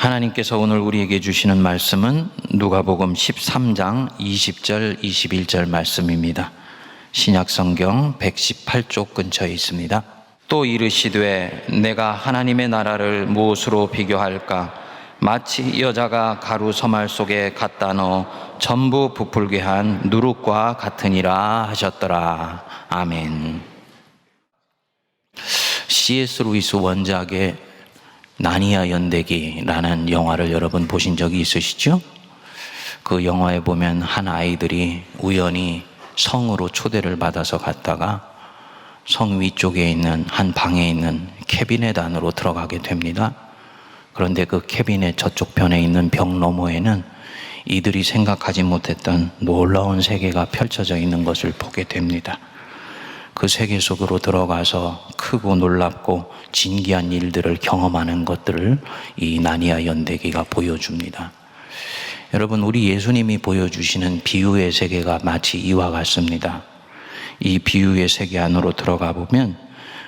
하나님께서 오늘 우리에게 주시는 말씀은 누가복음 13장 20절 21절 말씀입니다. 신약성경 118쪽 근처에 있습니다. 또 이르시되 내가 하나님의 나라를 무엇으로 비교할까? 마치 여자가 가루 서말 속에 갖다 넣어 전부 부풀게 한 누룩과 같으니라 하셨더라. 아멘. C.S. 루이스 원작의 나니아 연대기라는 영화를 여러분 보신 적이 있으시죠? 그 영화에 보면 한 아이들이 우연히 성으로 초대를 받아서 갔다가 성 위쪽에 있는 한 방에 있는 캐비넷 안으로 들어가게 됩니다. 그런데 그 캐비넷 저쪽 편에 있는 벽 너머에는 이들이 생각하지 못했던 놀라운 세계가 펼쳐져 있는 것을 보게 됩니다. 그 세계 속으로 들어가서 크고 놀랍고 진기한 일들을 경험하는 것들을 이 나니아 연대기가 보여줍니다. 여러분, 우리 예수님이 보여주시는 비유의 세계가 마치 이와 같습니다. 이 비유의 세계 안으로 들어가 보면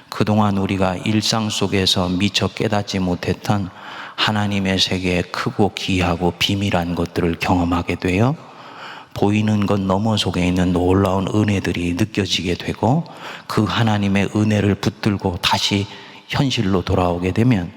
그동안 우리가 일상 속에서 미처 깨닫지 못했던 하나님의 세계의 크고 귀하고 비밀한 것들을 경험하게 되어 보이는 것 너머 속에 있는 놀라운 은혜들이 느껴지게 되고 그 하나님의 은혜를 붙들고 다시 현실로 돌아오게 되면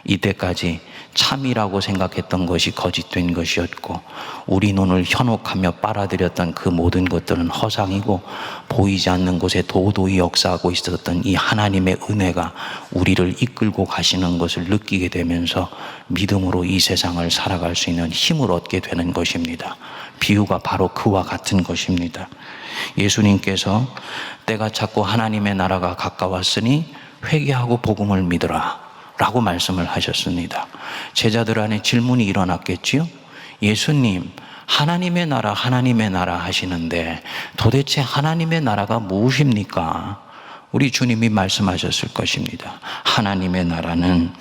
이때까지 참이라고 생각했던 것이 거짓된 것이었고 우리 눈을 현혹하며 빨아들였던 그 모든 것들은 허상이고 보이지 않는 곳에 도도히 역사하고 있었던 이 하나님의 은혜가 우리를 이끌고 가시는 것을 느끼게 되면서 믿음으로 이 세상을 살아갈 수 있는 힘을 얻게 되는 것입니다. 비유가 바로 그와 같은 것입니다. 예수님께서 때가 찼고 하나님의 나라가 가까웠으니 회개하고 복음을 믿으라 라고 말씀을 하셨습니다. 제자들 안에 질문이 일어났겠지요? 예수님, 하나님의 나라 하시는데 도대체 하나님의 나라가 무엇입니까? 우리 주님이 말씀하셨을 것입니다. 하나님의 나라는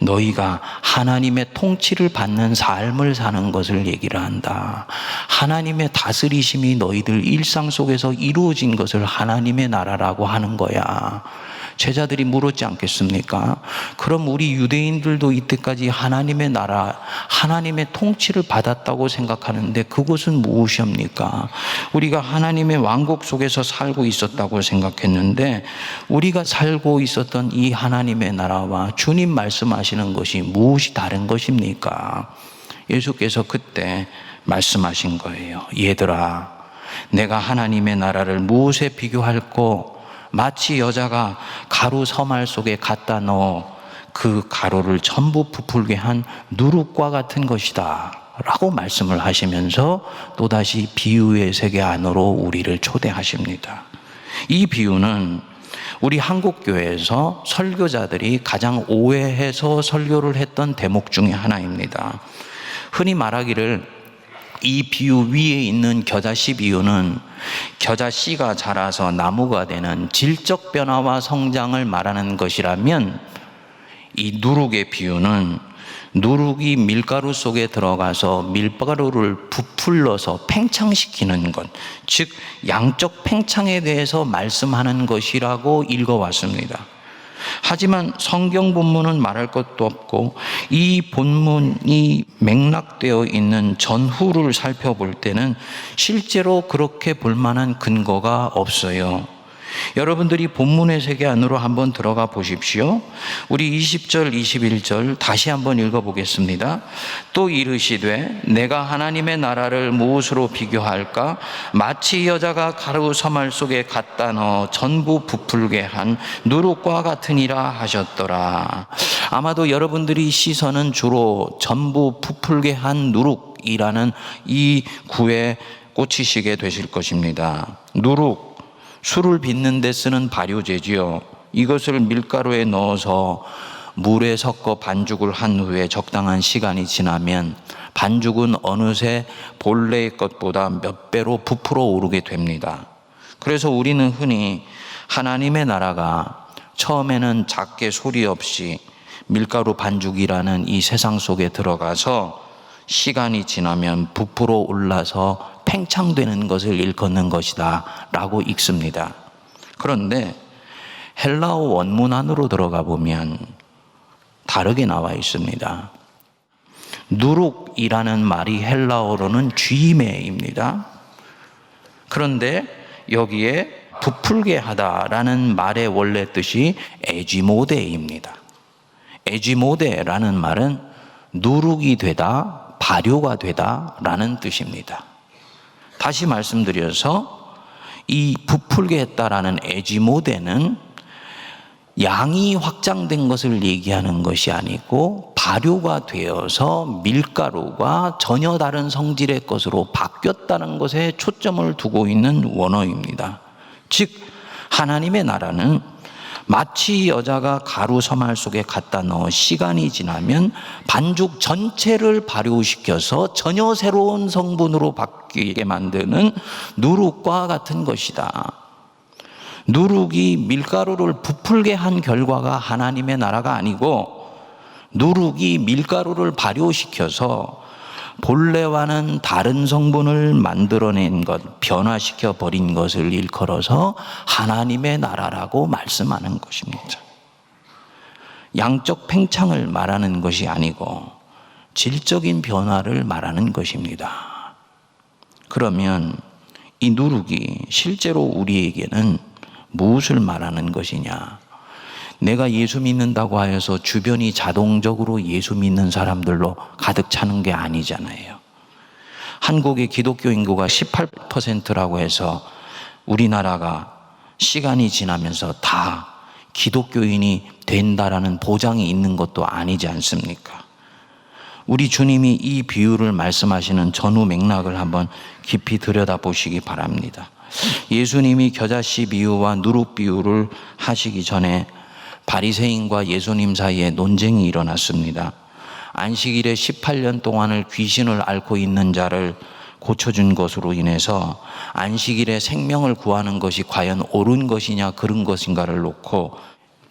너희가 하나님의 통치를 받는 삶을 사는 것을 얘기를 한다. 하나님의 다스리심이 너희들 일상 속에서 이루어진 것을 하나님의 나라라고 하는 거야. 제자들이 물었지 않겠습니까? 그럼 우리 유대인들도 이때까지 하나님의 나라, 하나님의 통치를 받았다고 생각하는데 그것은 무엇입니까? 우리가 하나님의 왕국 속에서 살고 있었다고 생각했는데 우리가 살고 있었던 이 하나님의 나라와 주님 말씀하시는 것이 무엇이 다른 것입니까? 예수께서 그때 말씀하신 거예요. 얘들아, 내가 하나님의 나라를 무엇에 비교할꼬? 마치 여자가 가루 서말 속에 갖다 넣어 그 가루를 전부 부풀게 한 누룩과 같은 것이다 라고 말씀을 하시면서 또다시 비유의 세계 안으로 우리를 초대하십니다. 이 비유는 우리 한국교회에서 설교자들이 가장 오해해서 설교를 했던 대목 중에 하나입니다. 흔히 말하기를 이 비유 위에 있는 겨자씨 비유는 겨자씨가 자라서 나무가 되는 질적 변화와 성장을 말하는 것이라면 이 누룩의 비유는 누룩이 밀가루 속에 들어가서 밀가루를 부풀러서 팽창시키는 것, 즉 양적 팽창에 대해서 말씀하는 것이라고 읽어왔습니다. 하지만 성경 본문은 말할 것도 없고 이 본문이 맥락되어 있는 전후를 살펴볼 때는 실제로 그렇게 볼 만한 근거가 없어요. 여러분들이 본문의 세계 안으로 한번 들어가 보십시오. 우리 20절, 21절 다시 한번 읽어보겠습니다. 또 이르시되 내가 하나님의 나라를 무엇으로 비교할까? 마치 여자가 가루 서말 속에 갖다 넣어 전부 부풀게 한 누룩과 같으니라 하셨더라. 아마도 여러분들이 시선은 주로 전부 부풀게 한 누룩이라는 이 구에 꽂히시게 되실 것입니다. 누룩, 술을 빚는 데 쓰는 발효제지요. 이것을 밀가루에 넣어서 물에 섞어 반죽을 한 후에 적당한 시간이 지나면 반죽은 어느새 본래의 것보다 몇 배로 부풀어 오르게 됩니다. 그래서 우리는 흔히 하나님의 나라가 처음에는 작게 소리 없이 밀가루 반죽이라는 이 세상 속에 들어가서 시간이 지나면 부풀어 올라서 팽창되는 것을 일컫는 것이다 라고 읽습니다. 그런데 헬라어 원문 안으로 들어가 보면 다르게 나와 있습니다. 누룩이라는 말이 헬라어로는 쥐매입니다. 그런데 여기에 부풀게 하다라는 말의 원래 뜻이 에지모데입니다. 에지모데라는 말은 누룩이 되다, 발효가 되다라는 뜻입니다. 다시 말씀드려서 이 부풀게 했다라는 에지모데는 양이 확장된 것을 얘기하는 것이 아니고 발효가 되어서 밀가루가 전혀 다른 성질의 것으로 바뀌었다는 것에 초점을 두고 있는 원어입니다. 즉 하나님의 나라는 마치 여자가 가루 서말 속에 갖다 넣어 시간이 지나면 반죽 전체를 발효시켜서 전혀 새로운 성분으로 바뀌게 만드는 누룩과 같은 것이다. 누룩이 밀가루를 부풀게 한 결과가 하나님의 나라가 아니고 누룩이 밀가루를 발효시켜서 본래와는 다른 성분을 만들어낸 것, 변화시켜 버린 것을 일컬어서 하나님의 나라라고 말씀하는 것입니다. 양적 팽창을 말하는 것이 아니고 질적인 변화를 말하는 것입니다. 그러면 이 누룩이 실제로 우리에게는 무엇을 말하는 것이냐? 내가 예수 믿는다고 하여서 주변이 자동적으로 예수 믿는 사람들로 가득 차는 게 아니잖아요. 한국의 기독교 인구가 18%라고 해서 우리나라가 시간이 지나면서 다 기독교인이 된다라는 보장이 있는 것도 아니지 않습니까? 우리 주님이 이 비유를 말씀하시는 전후 맥락을 한번 깊이 들여다보시기 바랍니다. 예수님이 겨자씨 비유와 누룩 비유를 하시기 전에 바리새인과 예수님 사이에 논쟁이 일어났습니다. 안식일에 18년 동안을 귀신을 앓고 있는 자를 고쳐준 것으로 인해서 안식일에 생명을 구하는 것이 과연 옳은 것이냐 그른 것인가를 놓고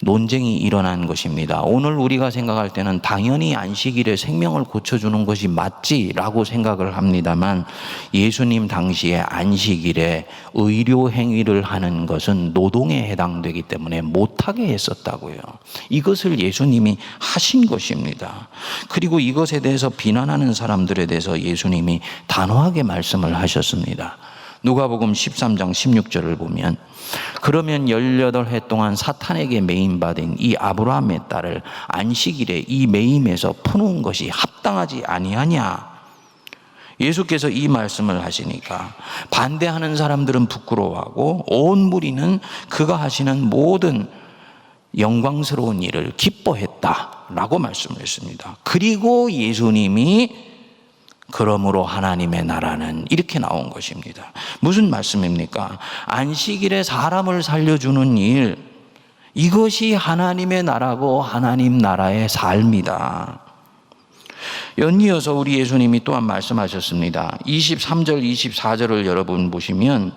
논쟁이 일어난 것입니다. 오늘 우리가 생각할 때는 당연히 안식일에 생명을 고쳐주는 것이 맞지라고 생각을 합니다만 예수님 당시에 안식일에 의료 행위를 하는 것은 노동에 해당되기 때문에 못하게 했었다고요. 이것을 예수님이 하신 것입니다. 그리고 이것에 대해서 비난하는 사람들에 대해서 예수님이 단호하게 말씀을 하셨습니다. 누가복음 13장 16절을 보면 그러면 18해 동안 사탄에게 매임받은 이 아브라함의 딸을 안식일에 이 매임에서 푸는 것이 합당하지 아니하냐? 예수께서 이 말씀을 하시니까 반대하는 사람들은 부끄러워하고 온 무리는 그가 하시는 모든 영광스러운 일을 기뻐했다라고 말씀을 했습니다. 그리고 예수님이 그러므로 하나님의 나라는 이렇게 나온 것입니다. 무슨 말씀입니까? 안식일에 사람을 살려주는 일, 이것이 하나님의 나라고 하나님 나라의 삶이다. 연이어서 우리 예수님이 또한 말씀하셨습니다. 23절, 24절을 여러분 보시면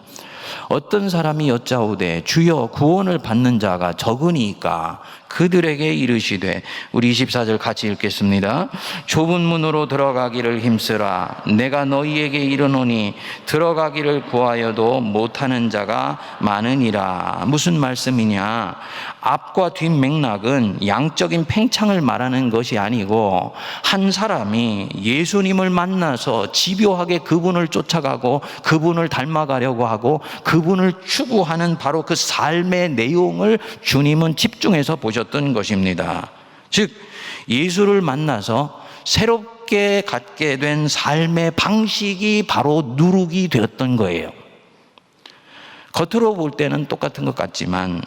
어떤 사람이 여짜오되 주여 구원을 받는 자가 적으니까 그들에게 이르시되, 우리 24절 같이 읽겠습니다. 좁은 문으로 들어가기를 힘쓰라. 내가 너희에게 이르노니 들어가기를 구하여도 못하는 자가 많으니라. 무슨 말씀이냐? 앞과 뒷 맥락은 양적인 팽창을 말하는 것이 아니고 한 사람이 예수님을 만나서 집요하게 그분을 쫓아가고 그분을 닮아가려고 하고 그분을 추구하는 바로 그 삶의 내용을 주님은 집중해서 보셨던 것입니다. 즉 예수를 만나서 새롭게 갖게 된 삶의 방식이 바로 누룩이 되었던 거예요. 겉으로 볼 때는 똑같은 것 같지만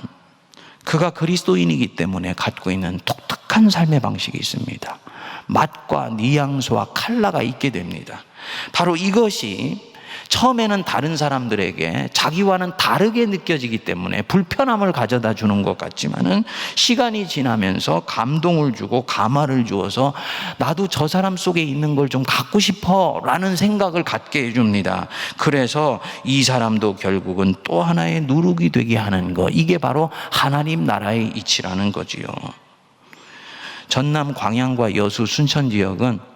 그가 그리스도인이기 때문에 갖고 있는 독특한 삶의 방식이 있습니다. 맛과 뉘앙스와 컬러가 있게 됩니다. 바로 이것이 처음에는 다른 사람들에게 자기와는 다르게 느껴지기 때문에 불편함을 가져다 주는 것 같지만은 시간이 지나면서 감동을 주고 감화를 주어서 나도 저 사람 속에 있는 걸 좀 갖고 싶어 라는 생각을 갖게 해줍니다. 그래서 이 사람도 결국은 또 하나의 누룩이 되게 하는 것, 이게 바로 하나님 나라의 이치라는 거지요. 전남 광양과 여수 순천 지역은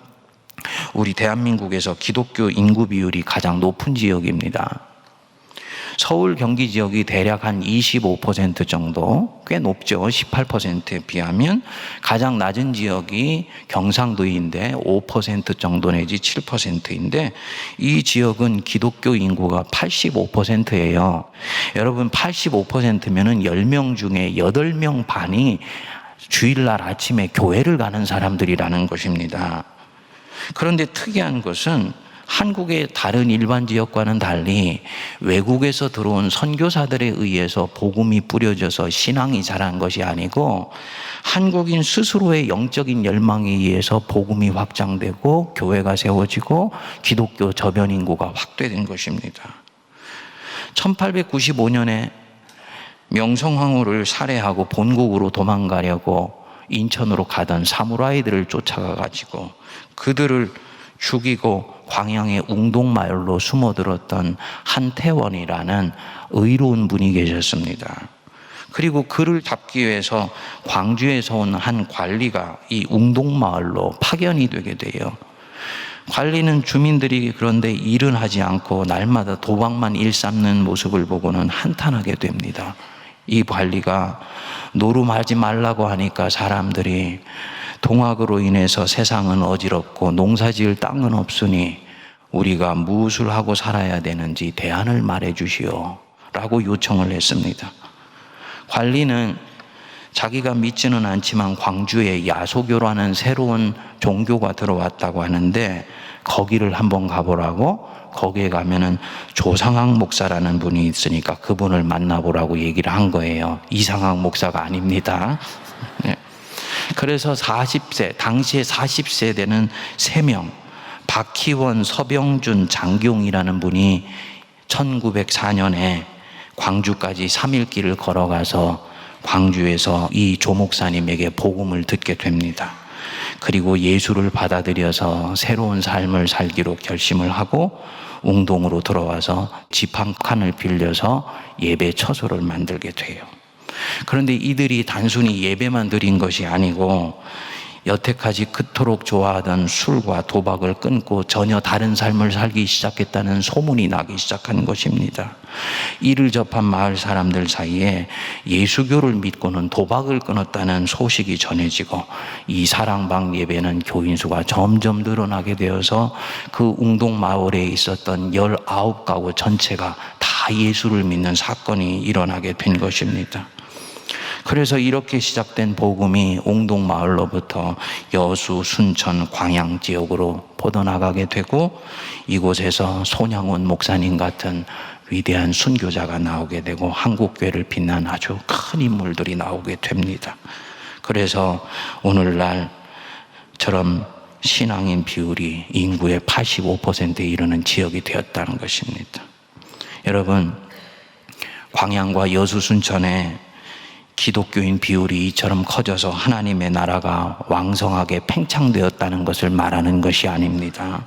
우리 대한민국에서 기독교 인구 비율이 가장 높은 지역입니다. 서울 경기 지역이 대략 한 25% 정도, 꽤 높죠. 18%에 비하면. 가장 낮은 지역이 경상도인데 5% 정도 내지 7%인데, 이 지역은 기독교 인구가 85%예요. 여러분, 85%면은 10명 중에 8명 반이 주일날 아침에 교회를 가는 사람들이라는 것입니다. 그런데 특이한 것은 한국의 다른 일반 지역과는 달리 외국에서 들어온 선교사들에 의해서 복음이 뿌려져서 신앙이 자란 것이 아니고, 한국인 스스로의 영적인 열망에 의해서 복음이 확장되고 교회가 세워지고 기독교 저변 인구가 확대된 것입니다. 1895년에 명성황후를 살해하고 본국으로 도망가려고 인천으로 가던 사무라이들을 쫓아가가지고 그들을 죽이고 광양의 웅동마을로 숨어들었던 한태원이라는 의로운 분이 계셨습니다. 그리고 그를 잡기 위해서 광주에서 온 한 관리가 이 웅동마을로 파견이 되게 돼요. 관리는 주민들이 그런데 일은 하지 않고 날마다 도박만 일삼는 모습을 보고는 한탄하게 됩니다. 이 관리가 노름하지 말라고 하니까 사람들이 동학으로 인해서 세상은 어지럽고 농사지을 땅은 없으니 우리가 무엇을 하고 살아야 되는지 대안을 말해 주시오 라고 요청을 했습니다. 관리는 자기가 믿지는 않지만 광주에 야소교라는 새로운 종교가 들어왔다고 하는데 거기를 한번 가보라고, 거기에 가면은 조상학 목사라는 분이 있으니까 그분을 만나보라고 얘기를 한 거예요. 이상학 목사가 아닙니다. 네. 그래서 40세, 당시에 40세 되는 3명, 박희원, 서병준, 장경이라는 분이 1904년에 광주까지 3일 길을 걸어가서 광주에서 이 조목사님에게 복음을 듣게 됩니다. 그리고 예수를 받아들여서 새로운 삶을 살기로 결심을 하고 웅동으로 들어와서 집 한 칸을 빌려서 예배 처소를 만들게 돼요. 그런데 이들이 단순히 예배만 드린 것이 아니고 여태까지 그토록 좋아하던 술과 도박을 끊고 전혀 다른 삶을 살기 시작했다는 소문이 나기 시작한 것입니다. 이를 접한 마을 사람들 사이에 예수교를 믿고는 도박을 끊었다는 소식이 전해지고 이 사랑방 예배는 교인 수가 점점 늘어나게 되어서 그 웅동 마을에 있었던 19가구 전체가 다 예수를 믿는 사건이 일어나게 된 것입니다. 그래서 이렇게 시작된 복음이 웅동마을로부터 여수, 순천, 광양 지역으로 뻗어나가게 되고 이곳에서 손양훈 목사님 같은 위대한 순교자가 나오게 되고 한국교회를 빛난 아주 큰 인물들이 나오게 됩니다. 그래서 오늘날처럼 신앙인 비율이 인구의 85%에 이르는 지역이 되었다는 것입니다. 여러분, 광양과 여수, 순천에 기독교인 비율이 이처럼 커져서 하나님의 나라가 왕성하게 팽창되었다는 것을 말하는 것이 아닙니다.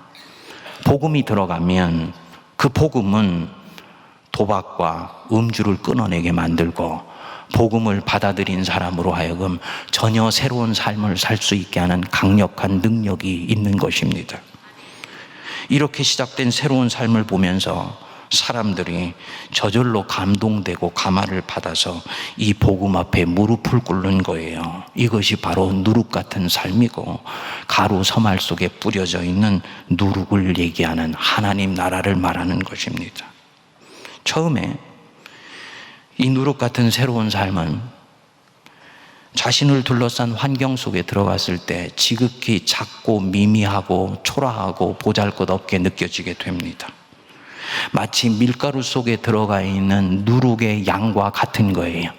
복음이 들어가면 그 복음은 도박과 음주를 끊어내게 만들고 복음을 받아들인 사람으로 하여금 전혀 새로운 삶을 살 수 있게 하는 강력한 능력이 있는 것입니다. 이렇게 시작된 새로운 삶을 보면서 사람들이 저절로 감동되고 감화를 받아서 이 복음 앞에 무릎을 꿇는 거예요. 이것이 바로 누룩 같은 삶이고 가루 서말 속에 뿌려져 있는 누룩을 얘기하는 하나님 나라를 말하는 것입니다. 처음에 이 누룩 같은 새로운 삶은 자신을 둘러싼 환경 속에 들어갔을 때 지극히 작고 미미하고 초라하고 보잘것없게 느껴지게 됩니다. 마치 밀가루 속에 들어가 있는 누룩의 양과 같은 거예요.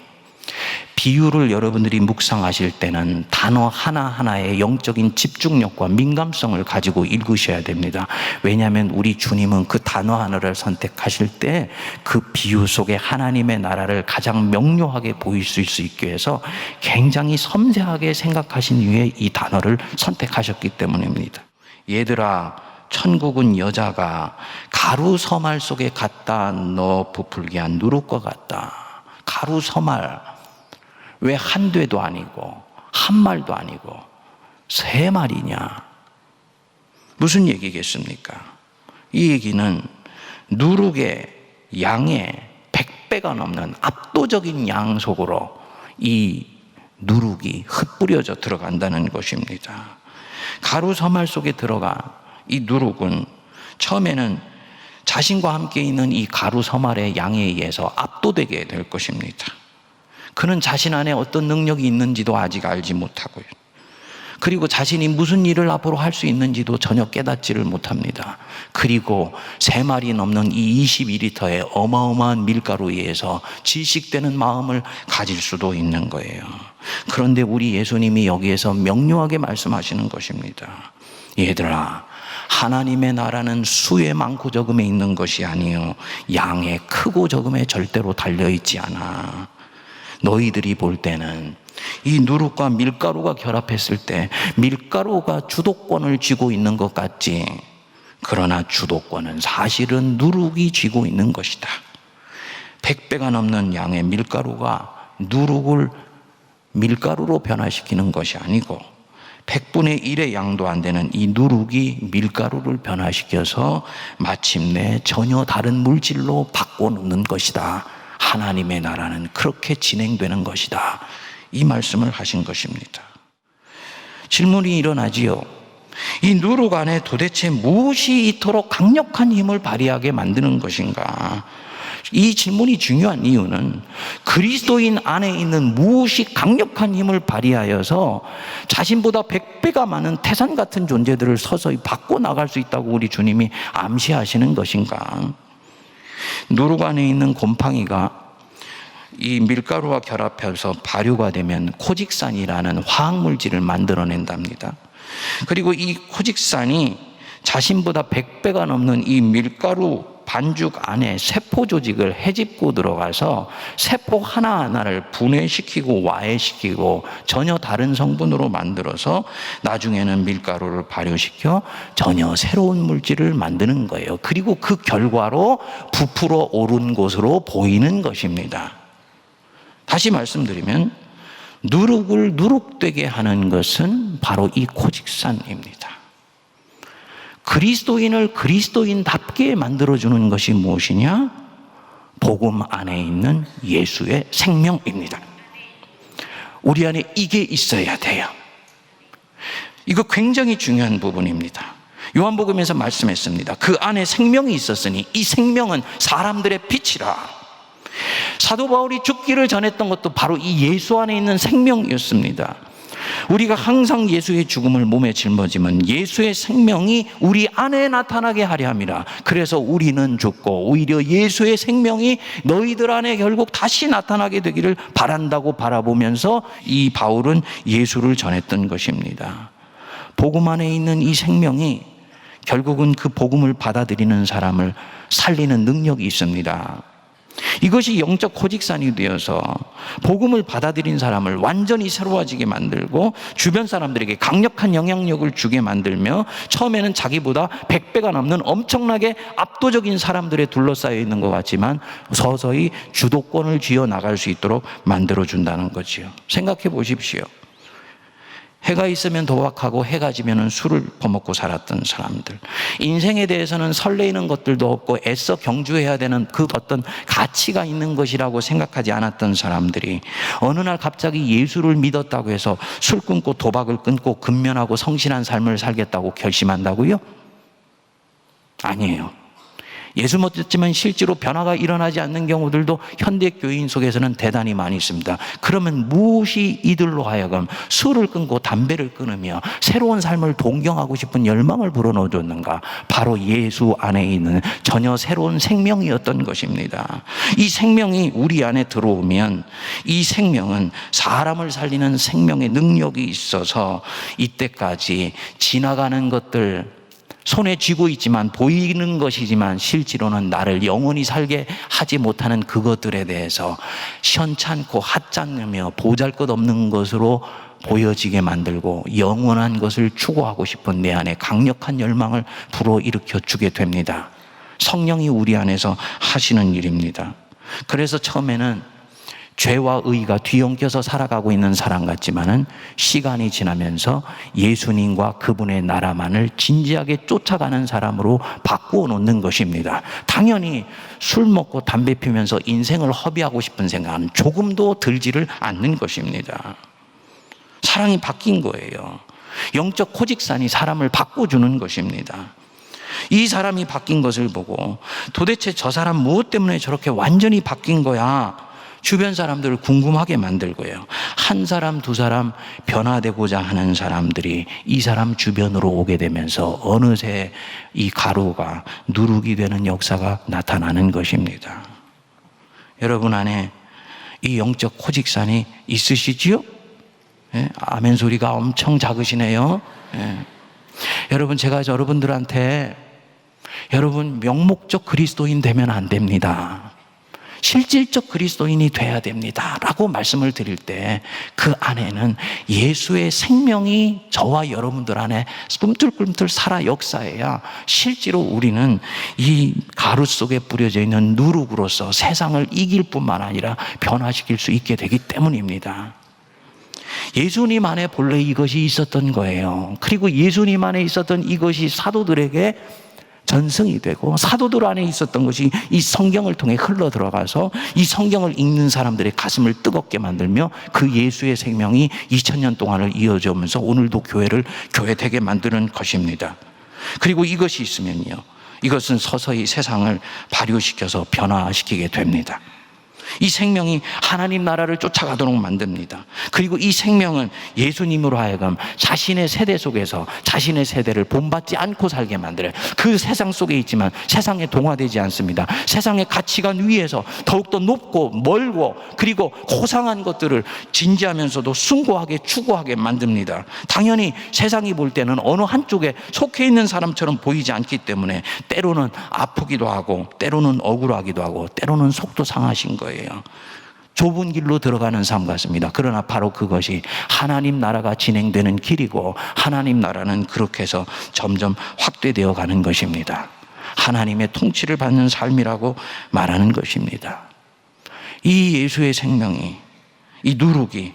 비유를 여러분들이 묵상하실 때는 단어 하나하나의 영적인 집중력과 민감성을 가지고 읽으셔야 됩니다. 왜냐하면 우리 주님은 그 단어 하나를 선택하실 때 그 비유 속에 하나님의 나라를 가장 명료하게 보일 수 있게 해서 굉장히 섬세하게 생각하신 이유에 이 단어를 선택하셨기 때문입니다. 얘들아, 천국은 여자가 가루 서말 속에 갖다 넣어 부풀게 한 누룩과 같다. 가루 서말, 왜 한 되도 아니고 한 말도 아니고 3말이냐? 무슨 얘기겠습니까? 이 얘기는 누룩의 양의 100배가 넘는 압도적인 양 속으로 이 누룩이 흩뿌려져 들어간다는 것입니다. 가루 서말 속에 들어가 이 누룩은 처음에는 자신과 함께 있는 이 가루 서말의 양에 의해서 압도되게 될 것입니다. 그는 자신 안에 어떤 능력이 있는지도 아직 알지 못하고요. 그리고 자신이 무슨 일을 앞으로 할 수 있는지도 전혀 깨닫지를 못합니다. 그리고 3마리 넘는 이 22리터의 어마어마한 밀가루에 의해서 질식되는 마음을 가질 수도 있는 거예요. 그런데 우리 예수님이 여기에서 명료하게 말씀하시는 것입니다. 얘들아, 하나님의 나라는 수의 많고 적음에 있는 것이 아니요 양의 크고 적음에 절대로 달려있지 않아. 너희들이 볼 때는 이 누룩과 밀가루가 결합했을 때 밀가루가 주도권을 쥐고 있는 것 같지, 그러나 주도권은 사실은 누룩이 쥐고 있는 것이다. 100배가 넘는 양의 밀가루가 누룩을 밀가루로 변화시키는 것이 아니고 100분의 1의 양도 안 되는 이 누룩이 밀가루를 변화시켜서 마침내 전혀 다른 물질로 바꿔놓는 것이다. 하나님의 나라는 그렇게 진행되는 것이다. 이 말씀을 하신 것입니다. 질문이 일어나지요. 이 누룩 안에 도대체 무엇이 이토록 강력한 힘을 발휘하게 만드는 것인가? 이 질문이 중요한 이유는 그리스도인 안에 있는 무엇이 강력한 힘을 발휘하여서 자신보다 100배가 많은 태산 같은 존재들을 서서히 바꿔 나갈 수 있다고 우리 주님이 암시하시는 것인가? 누룩 안에 있는 곰팡이가 이 밀가루와 결합해서 발효가 되면 코직산이라는 화학물질을 만들어낸답니다. 그리고 이 코직산이 자신보다 100배가 넘는 이 밀가루 반죽 안에 세포 조직을 헤집고 들어가서 세포 하나하나를 분해시키고 와해시키고 전혀 다른 성분으로 만들어서 나중에는 밀가루를 발효시켜 전혀 새로운 물질을 만드는 거예요. 그리고 그 결과로 부풀어 오른 것으로 보이는 것입니다. 다시 말씀드리면 누룩을 누룩되게 하는 것은 바로 이 코직산입니다. 그리스도인을 그리스도인답게 만들어주는 것이 무엇이냐? 복음 안에 있는 예수의 생명입니다. 우리 안에 이게 있어야 돼요. 이거 굉장히 중요한 부분입니다. 요한복음에서 말씀했습니다. 그 안에 생명이 있었으니 이 생명은 사람들의 빛이라. 사도 바울이 죽기를 전했던 것도 바로 이 예수 안에 있는 생명이었습니다. 우리가 항상 예수의 죽음을 몸에 짊어지면 예수의 생명이 우리 안에 나타나게 하려 함이라. 그래서 우리는 죽고 오히려 예수의 생명이 너희들 안에 결국 다시 나타나게 되기를 바란다고 바라보면서 이 바울은 예수를 전했던 것입니다. 복음 안에 있는 이 생명이 결국은 그 복음을 받아들이는 사람을 살리는 능력이 있습니다. 이것이 영적 코직산이 되어서 복음을 받아들인 사람을 완전히 새로워지게 만들고 주변 사람들에게 강력한 영향력을 주게 만들며 처음에는 자기보다 100배가 넘는 엄청나게 압도적인 사람들에 둘러싸여 있는 것 같지만 서서히 주도권을 쥐어 나갈 수 있도록 만들어준다는 거지요. 생각해 보십시오. 해가 있으면 도박하고 해가 지면 술을 퍼먹고 살았던 사람들, 인생에 대해서는 설레이는 것들도 없고 애써 경주해야 되는 그 어떤 가치가 있는 것이라고 생각하지 않았던 사람들이 어느 날 갑자기 예수를 믿었다고 해서 술 끊고 도박을 끊고 근면하고 성실한 삶을 살겠다고 결심한다고요? 아니에요. 예수 믿었지만 실제로 변화가 일어나지 않는 경우들도 현대 교인 속에서는 대단히 많이 있습니다. 그러면 무엇이 이들로 하여금 술을 끊고 담배를 끊으며 새로운 삶을 동경하고 싶은 열망을 불어넣어줬는가? 바로 예수 안에 있는 전혀 새로운 생명이었던 것입니다. 이 생명이 우리 안에 들어오면 이 생명은 사람을 살리는 생명의 능력이 있어서 이때까지 지나가는 것들, 손에 쥐고 있지만 보이는 것이지만 실제로는 나를 영원히 살게 하지 못하는 그것들에 대해서 시원찮고 하찮으며 보잘것없는 것으로 보여지게 만들고 영원한 것을 추구하고 싶은 내 안에 강력한 열망을 불어일으켜 주게 됩니다. 성령이 우리 안에서 하시는 일입니다. 그래서 처음에는 죄와 의가 뒤엉켜서 살아가고 있는 사람 같지만은 시간이 지나면서 예수님과 그분의 나라만을 진지하게 쫓아가는 사람으로 바꾸어 놓는 것입니다. 당연히 술 먹고 담배 피우면서 인생을 허비하고 싶은 생각은 조금도 들지를 않는 것입니다. 사랑이 바뀐 거예요. 영적 코직산이 사람을 바꿔주는 것입니다. 이 사람이 바뀐 것을 보고 도대체 저 사람 무엇 때문에 저렇게 완전히 바뀐 거야? 주변 사람들을 궁금하게 만들고요. 한 사람, 두 사람 변화되고자 하는 사람들이 이 사람 주변으로 오게 되면서 어느새 이 가루가 누룩이 되는 역사가 나타나는 것입니다. 여러분 안에 이 영적 코직산이 있으시지요? 예? 아멘 소리가 엄청 작으시네요. 예. 여러분, 제가 여러분들한테 여러분 명목적 그리스도인 되면 안 됩니다. 실질적 그리스도인이 돼야 됩니다 라고 말씀을 드릴 때 그 안에는 예수의 생명이 저와 여러분들 안에 꿈틀꿈틀 살아 역사해야 실제로 우리는 이 가루 속에 뿌려져 있는 누룩으로서 세상을 이길 뿐만 아니라 변화시킬 수 있게 되기 때문입니다. 예수님 안에 본래 이것이 있었던 거예요. 그리고 예수님 안에 있었던 이것이 사도들에게 전승이 되고 사도들 안에 있었던 것이 이 성경을 통해 흘러 들어가서 이 성경을 읽는 사람들의 가슴을 뜨겁게 만들며 그 예수의 생명이 2000년 동안을 이어져 오면서 오늘도 교회를 교회되게 만드는 것입니다. 그리고 이것이 있으면요, 이것은 서서히 세상을 발효시켜서 변화시키게 됩니다. 이 생명이 하나님 나라를 쫓아가도록 만듭니다. 그리고 이 생명은 예수님으로 하여금 자신의 세대 속에서 자신의 세대를 본받지 않고 살게 만들어요. 그 세상 속에 있지만 세상에 동화되지 않습니다. 세상의 가치관 위에서 더욱더 높고 멀고 그리고 고상한 것들을 진지하면서도 숭고하게 추구하게 만듭니다. 당연히 세상이 볼 때는 어느 한쪽에 속해 있는 사람처럼 보이지 않기 때문에 때로는 아프기도 하고 때로는 억울하기도 하고 때로는 속도 상하신 거예요. 좁은 길로 들어가는 삶 같습니다. 그러나 바로 그것이 하나님 나라가 진행되는 길이고 하나님 나라는 그렇게 해서 점점 확대되어 가는 것입니다. 하나님의 통치를 받는 삶이라고 말하는 것입니다. 이 예수의 생명이, 이 누룩이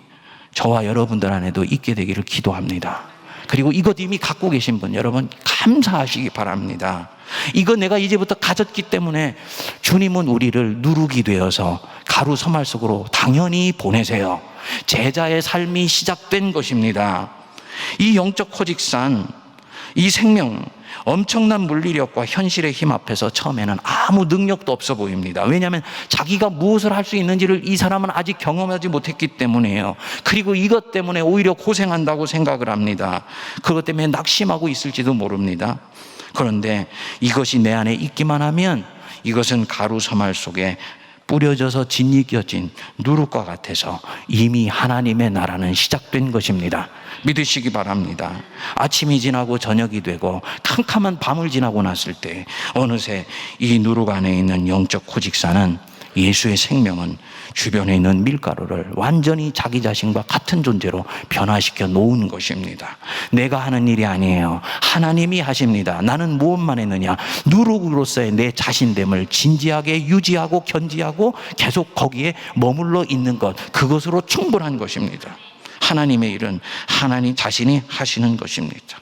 저와 여러분들 안에도 있게 되기를 기도합니다. 그리고 이것 이미 갖고 계신 분 여러분 감사하시기 바랍니다. 이거 내가 이제부터 가졌기 때문에 주님은 우리를 누룩이 되어서 가루 서말 속으로 당연히 보내세요. 제자의 삶이 시작된 것입니다. 이 영적 코직산, 이 생명, 엄청난 물리력과 현실의 힘 앞에서 처음에는 아무 능력도 없어 보입니다. 왜냐하면 자기가 무엇을 할 수 있는지를 이 사람은 아직 경험하지 못했기 때문이에요. 그리고 이것 때문에 오히려 고생한다고 생각을 합니다. 그것 때문에 낙심하고 있을지도 모릅니다. 그런데 이것이 내 안에 있기만 하면 이것은 가루 서말 속에 뿌려져서 짓이겨진 누룩과 같아서 이미 하나님의 나라는 시작된 것입니다. 믿으시기 바랍니다. 아침이 지나고 저녁이 되고 캄캄한 밤을 지나고 났을 때 어느새 이 누룩 안에 있는 영적 코직산은 예수의 생명은 주변에 있는 밀가루를 완전히 자기 자신과 같은 존재로 변화시켜 놓은 것입니다. 내가 하는 일이 아니에요. 하나님이 하십니다. 나는 무엇만 했느냐? 누룩으로서의 내 자신됨을 진지하게 유지하고 견지하고 계속 거기에 머물러 있는 것, 그것으로 충분한 것입니다. 하나님의 일은 하나님 자신이 하시는 것입니다.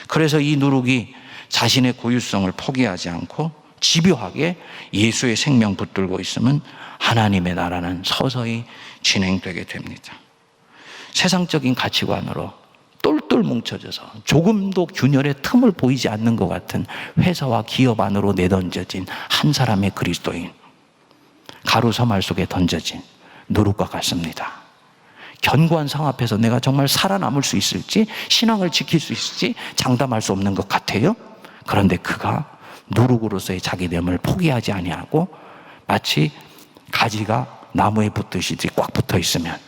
그래서 이 누룩이 자신의 고유성을 포기하지 않고 집요하게 예수의 생명 붙들고 있으면 하나님의 나라는 서서히 진행되게 됩니다. 세상적인 가치관으로 똘똘 뭉쳐져서 조금도 균열의 틈을 보이지 않는 것 같은 회사와 기업 안으로 내던져진 한 사람의 그리스도인, 가루 서말 속에 던져진 누룩과 같습니다. 견고한 상 앞에서 내가 정말 살아남을 수 있을지, 신앙을 지킬 수 있을지 장담할 수 없는 것 같아요. 그런데 그가 누룩으로서의 자기됨을 포기하지 아니하고 마치 가지가 나무에 붙듯이 꽉 붙어 있으면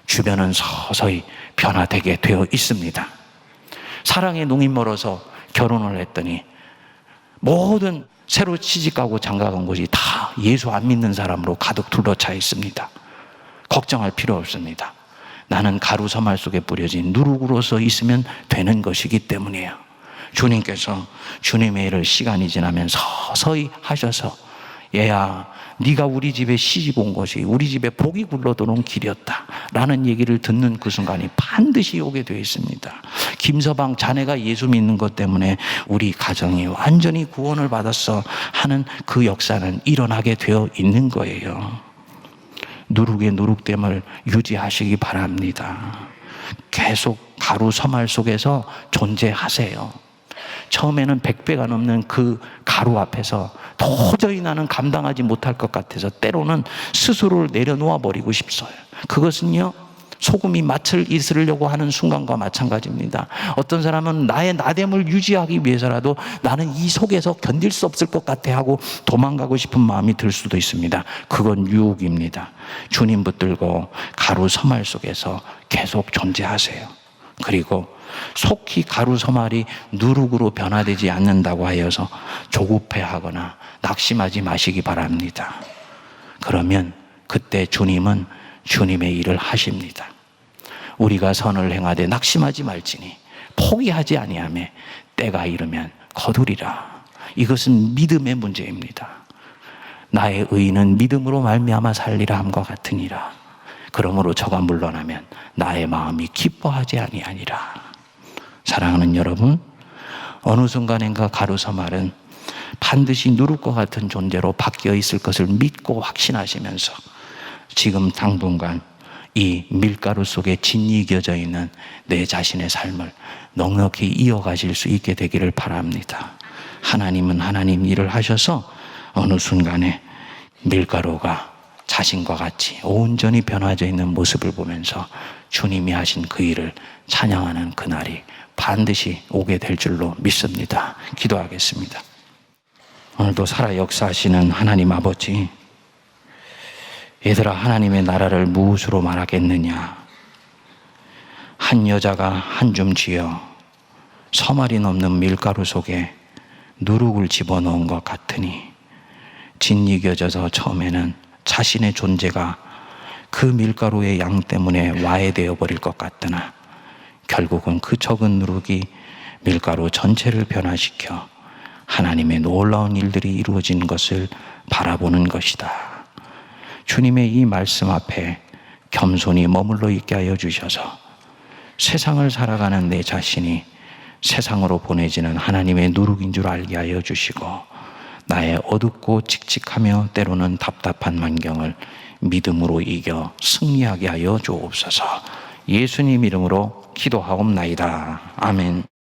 주변은 서서히 변화되게 되어 있습니다. 사랑의 농이 멀어서 결혼을 했더니 모든 새로 시집가고 장가간 곳이 다 예수 안 믿는 사람으로 가득 둘러차 있습니다. 걱정할 필요 없습니다. 나는 가루 서말 속에 뿌려진 누룩으로서 있으면 되는 것이기 때문이에요. 주님께서 주님의 일을 시간이 지나면 서서히 하셔서 얘야, 네가 우리 집에 시집 온 것이 우리 집에 복이 굴러들어온 길이었다 라는 얘기를 듣는 그 순간이 반드시 오게 되어 있습니다. 김서방 자네가 예수 믿는 것 때문에 우리 가정이 완전히 구원을 받았어 하는 그 역사는 일어나게 되어 있는 거예요. 누룩의 누룩됨을 유지하시기 바랍니다. 계속 가루 서말 속에서 존재하세요. 처음에는 100배가 넘는 그 가루 앞에서 도저히 나는 감당하지 못할 것 같아서 때로는 스스로를 내려놓아 버리고 싶어요. 그것은요, 소금이 맛을 이으려고 하는 순간과 마찬가지입니다. 어떤 사람은 나의 나됨을 유지하기 위해서라도 나는 이 속에서 견딜 수 없을 것 같아 하고 도망가고 싶은 마음이 들 수도 있습니다. 그건 유혹입니다. 주님 붙들고 가루 서말 속에서 계속 존재하세요. 그리고 속히 가루 서말이 누룩으로 변화되지 않는다고 하여서 조급해하거나 낙심하지 마시기 바랍니다. 그러면 그때 주님은 주님의 일을 하십니다. 우리가 선을 행하되 낙심하지 말지니 포기하지 아니하며 때가 이르면 거두리라. 이것은 믿음의 문제입니다. 나의 의인은 믿음으로 말미암아 살리라 함과 같으니라. 그러므로 저가 물러나면 나의 마음이 기뻐하지 아니하니라. 사랑하는 여러분, 어느 순간인가 가루서말은 반드시 누룩과 같은 존재로 바뀌어 있을 것을 믿고 확신하시면서 지금 당분간 이 밀가루 속에 짓이겨져 있는 내 자신의 삶을 넉넉히 이어가실 수 있게 되기를 바랍니다. 하나님은 하나님 일을 하셔서 어느 순간에 밀가루가 자신과 같이 온전히 변화되어 있는 모습을 보면서 주님이 하신 그 일을 찬양하는 그날이 반드시 오게 될 줄로 믿습니다. 기도하겠습니다. 오늘도 살아 역사하시는 하나님 아버지, 얘들아, 하나님의 나라를 무엇으로 말하겠느냐? 한 여자가 한 줌 쥐어 서말이 넘는 밀가루 속에 누룩을 집어넣은 것 같으니 짓이겨져서 처음에는 자신의 존재가 그 밀가루의 양 때문에 와해되어 버릴 것 같으나 결국은 그 적은 누룩이 밀가루 전체를 변화시켜 하나님의 놀라운 일들이 이루어진 것을 바라보는 것이다. 주님의 이 말씀 앞에 겸손히 머물러 있게 하여 주셔서 세상을 살아가는 내 자신이 세상으로 보내지는 하나님의 누룩인 줄 알게 하여 주시고 나의 어둡고 칙칙하며 때로는 답답한 환경을 믿음으로 이겨 승리하게 하여 주옵소서. 예수님 이름으로 기도하옵나이다. 아멘.